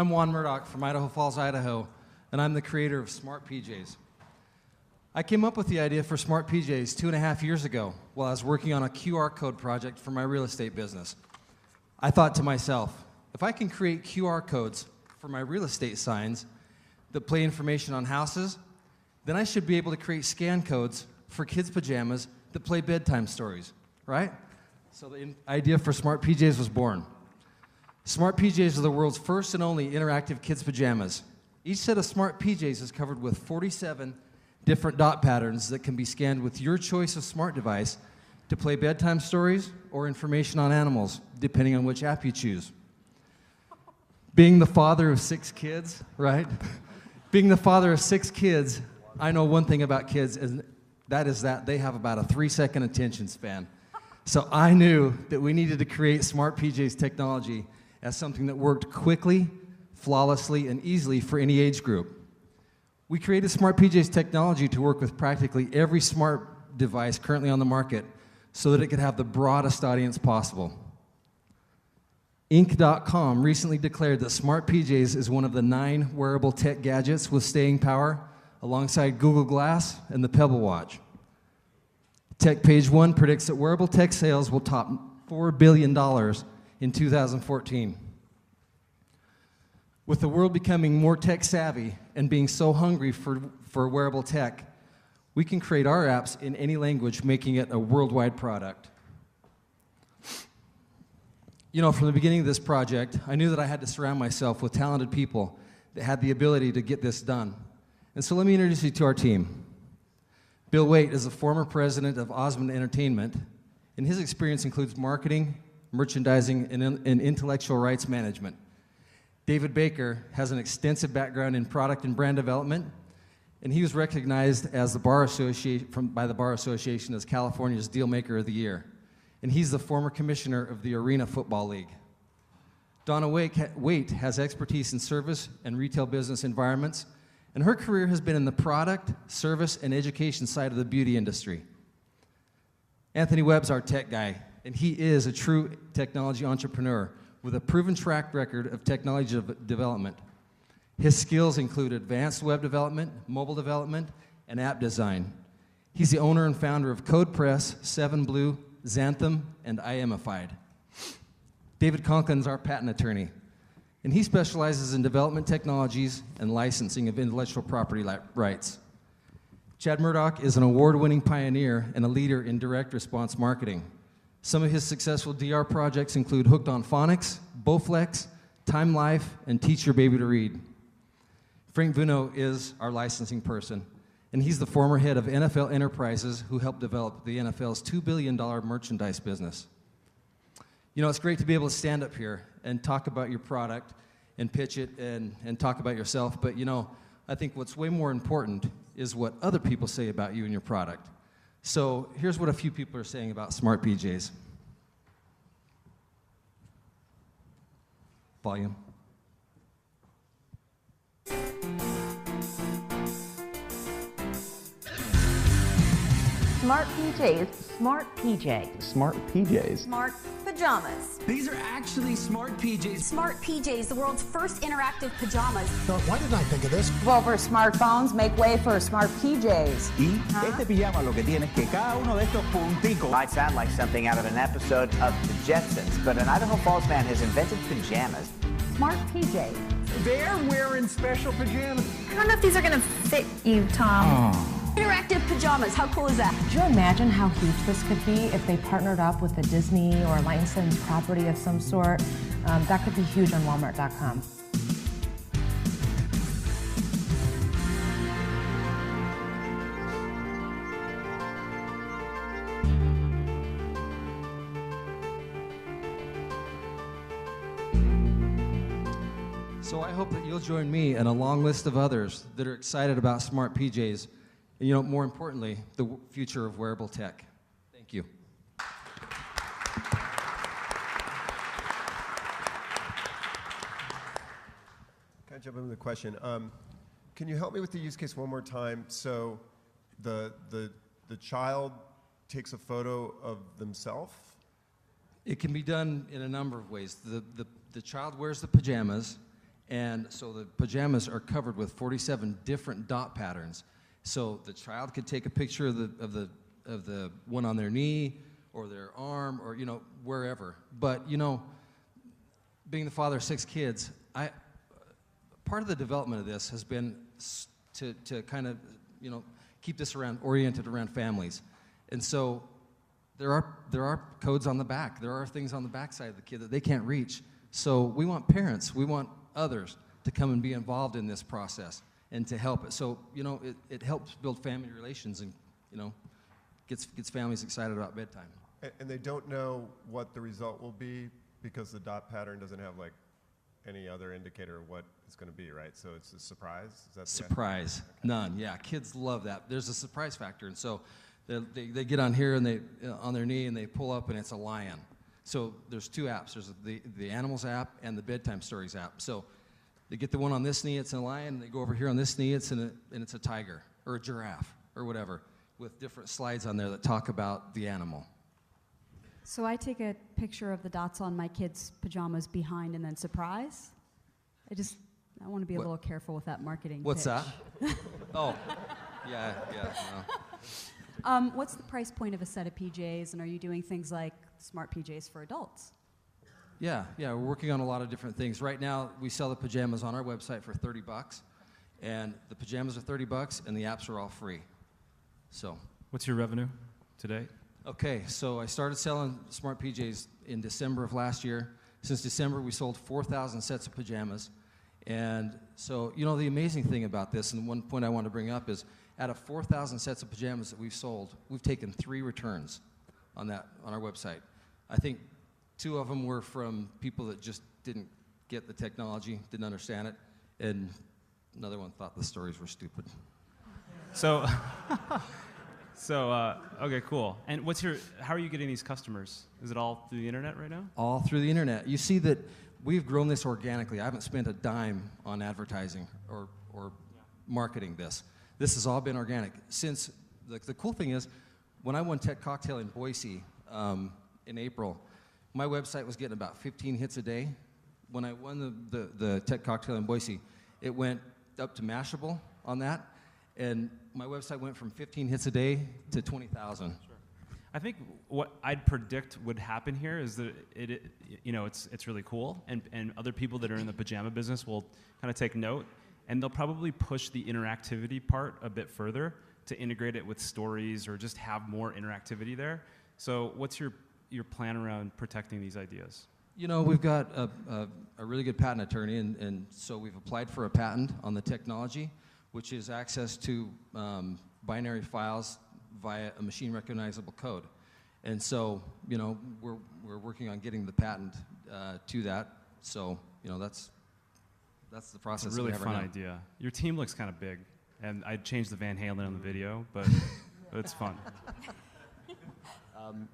I'm Juan Murdoch from Idaho Falls, Idaho, and I'm the creator of Smart PJs. I came up with the idea for Smart PJs 2.5 years ago while I was working on a QR code project for my real estate business. I thought to myself, if I can create QR codes for my real estate signs that play information on houses, then I should be able to create scan codes for kids' pajamas that play bedtime stories, right? So the idea for Smart PJs was born. Smart PJs are the world's first and only interactive kids' pajamas. Each set of Smart PJs is covered with 47 different dot patterns that can be scanned with your choice of smart device to play bedtime stories or information on animals, depending on which app you choose. Being the father of 6 kids, right? Being the father of 6 kids, I know one thing about kids, and that is that they have about a 3-second attention span. So I knew that we needed to create Smart PJs technology as something that worked quickly, flawlessly, and easily for any age group. We created Smart PJs technology to work with practically every smart device currently on the market so that it could have the broadest audience possible. Inc.com recently declared that Smart PJs is one of the 9 wearable tech gadgets with staying power alongside Google Glass and the Pebble Watch. Tech Page One predicts that wearable tech sales will top $4 billion in 2014. With the world becoming more tech savvy and being so hungry for wearable tech, we can create our apps in any language, making it a worldwide product. You know, from the beginning of this project, I knew that I had to surround myself with talented people that had the ability to get this done. And so let me introduce you to our team. Bill Waite is the former president of Osmond Entertainment, and his experience includes marketing, merchandising, and intellectual rights management. David Baker has an extensive background in product and brand development, and he was recognized as by the Bar Association as California's Dealmaker of the Year. And he's the former commissioner of the Arena Football League. Donna Waite has expertise in service and retail business environments, and her career has been in the product, service, and education side of the beauty industry. Anthony Webb's our tech guy, and he is a true technology entrepreneur with a proven track record of technology development. His skills include advanced web development, mobile development, and app design. He's the owner and founder of CodePress, 7Blue, Xanthem, and Iamified. David Conklin's our patent attorney, and he specializes in development technologies and licensing of intellectual property rights. Chad Murdoch is an award-winning pioneer and a leader in direct response marketing. Some of his successful DR projects include Hooked on Phonics, Bowflex, Time Life, and Teach Your Baby to Read. Frank Vuno is our licensing person, and he's the former head of NFL Enterprises who helped develop the NFL's $2 billion merchandise business. You know, it's great to be able to stand up here and talk about your product and pitch it and talk about yourself, but you know, I think what's way more important is what other people say about you and your product. So here's what a few people are saying about Smart PJs. Volume. Smart PJs. Smart PJ. Smart PJs. Smart pajamas. These are actually Smart PJs. Smart PJs, the world's first interactive pajamas. So why didn't I think of this? Well, for smartphones, make way for Smart PJs. Y este pijama lo que tiene es que cada uno de estos punticos might sound like something out of an episode of The Jetsons, but an Idaho Falls man has invented pajamas. Smart PJs. They're wearing special pajamas. I don't know if these are going to fit you, Tom. Interactive pajamas, how cool is that? Could you imagine how huge this could be if they partnered up with a Disney or a licensed property of some sort? That could be huge on Walmart.com. So I hope that you'll join me and a long list of others that are excited about Smart PJs, and you know, more importantly, the future of wearable tech. Thank you. Can I jump in with a question? Can you help me with the use case one more time? So the child takes a photo of themselves? It can be done in a number of ways. The child wears the pajamas, And so the pajamas are covered with 47 different dot patterns. So the child could take a picture of the one on their knee or their arm or, you know, wherever. But, you know, being the father of 6 kids, part of the development of this has been to kind of, you know, keep this oriented around families. And so there are codes on the back. There are things on the backside of the kid that they can't reach. So we want parents, we want others to come and be involved in this process and to help it. So, you know, it helps build family relations and, you know, gets families excited about bedtime. And they don't know what the result will be because the dot pattern doesn't have like any other indicator of what it's going to be, right? So it's a surprise? Is that surprise? Okay. None. Yeah, kids love that. There's a surprise factor, and so they get on here and they on their knee and they pull up and it's a lion. So there's 2 apps. There's the Animals app and the Bedtime Stories app. So they get the one on this knee, it's a lion. And they go over here on this knee, it's a tiger or a giraffe or whatever, with different slides on there that talk about the animal. So I take a picture of the dots on my kids' pajamas behind and then surprise. I want to be a little careful with that marketing What's pitch. that? Oh, yeah. No. What's the price point of a set of PJs, and are you doing things like smart PJs for adults? Yeah, we're working on a lot of different things. Right now, we sell the pajamas on our website for $30, and the pajamas are $30, and the apps are all free. So. What's your revenue today? Okay, so I started selling smart PJs in December of last year. Since December, we sold 4,000 sets of pajamas. And so, you know, the amazing thing about this, and one point I want to bring up is, out of 4,000 sets of pajamas that we've sold, we've taken 3 returns on our website. I think 2 of them were from people that just didn't get the technology, didn't understand it, and another one thought the stories were stupid. So, okay, cool. And how are you getting these customers? Is it all through the internet right now? All through the internet. You see that we've grown this organically. I haven't spent a dime on advertising or marketing this. This has all been organic. Since, the cool thing is, when I won Tech Cocktail in Boise in April, my website was getting about 15 hits a day. When I won the Tech Cocktail in Boise, it went up to Mashable on that, and my website went from 15 hits a day to 20,000. Sure. I think what I'd predict would happen here is that it's really cool, and other people that are in the pajama business will kind of take note, and they'll probably push the interactivity part a bit further to integrate it with stories or just have more interactivity there. So what's your plan around protecting these ideas? You know, we've got a really good patent attorney, and so we've applied for a patent on the technology, which is access to binary files via a machine recognizable code. And so, you know, we're working on getting the patent to that. So, you know, that's the process. It's a really we have fun right now. idea. Your team looks kind of big, and I changed the Van Halen on the video, but it's fun.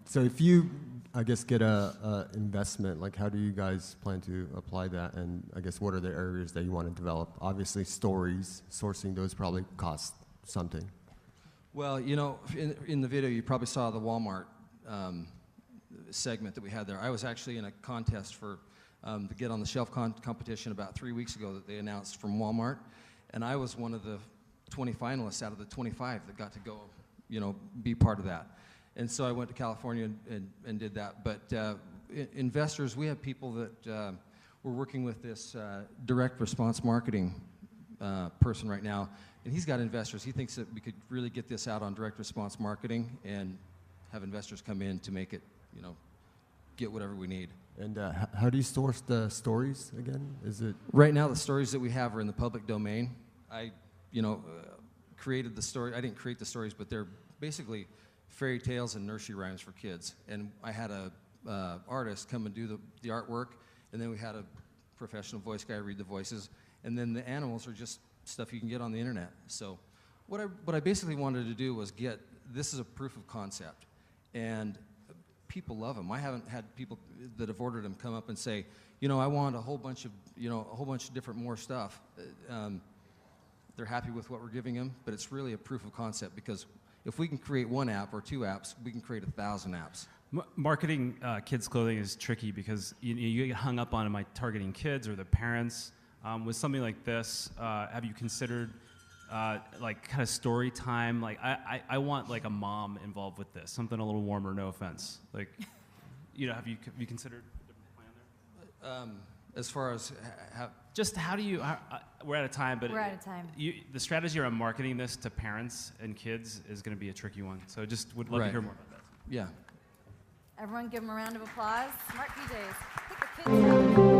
So if you, I guess, get a investment, like how do you guys plan to apply that? And I guess what are the areas that you want to develop? Obviously stories, sourcing those probably cost something. Well, you know, in the video you probably saw the Walmart segment that we had there. I was actually in a contest for the Get on the Shelf competition about 3 weeks ago that they announced from Walmart, and I was one of the 20 finalists out of the 25 that got to go, you know, be part of that. And so I went to California and did that. But investors, we have people that we're working with this direct response marketing person right now, and he's got investors. He thinks that we could really get this out on direct response marketing and have investors come in to make it, you know, get whatever we need. And how do you source the stories again? Is it right now the stories that we have are in the public domain? I, you know, created the story. I didn't create the stories, but they're basically fairy tales and nursery rhymes for kids. And I had a artist come and do the artwork, and then we had a professional voice guy read the voices, and then the animals are just stuff you can get on the internet. So what I basically wanted to do was this is a proof of concept, and people love them. I haven't had people that have ordered them come up and say, you know, I want a whole bunch of different more stuff. They're happy with what we're giving them, but it's really a proof of concept, because if we can create 1 app or 2 apps, we can create 1,000 apps. Marketing kids' clothing is tricky because you get hung up on, am I targeting kids or the parents? with something like this, have you considered like kind of story time? Like I want like a mom involved with this, something a little warmer. No offense. Like, have you considered a different plan there? As far as Just how do you? We're out of time, but We're out of time. The strategy around marketing this to parents and kids is going to be a tricky one. So just would love to Right. hear more about that. yeah. Everyone give them a round of applause. Smart PJs. Pick the kids up.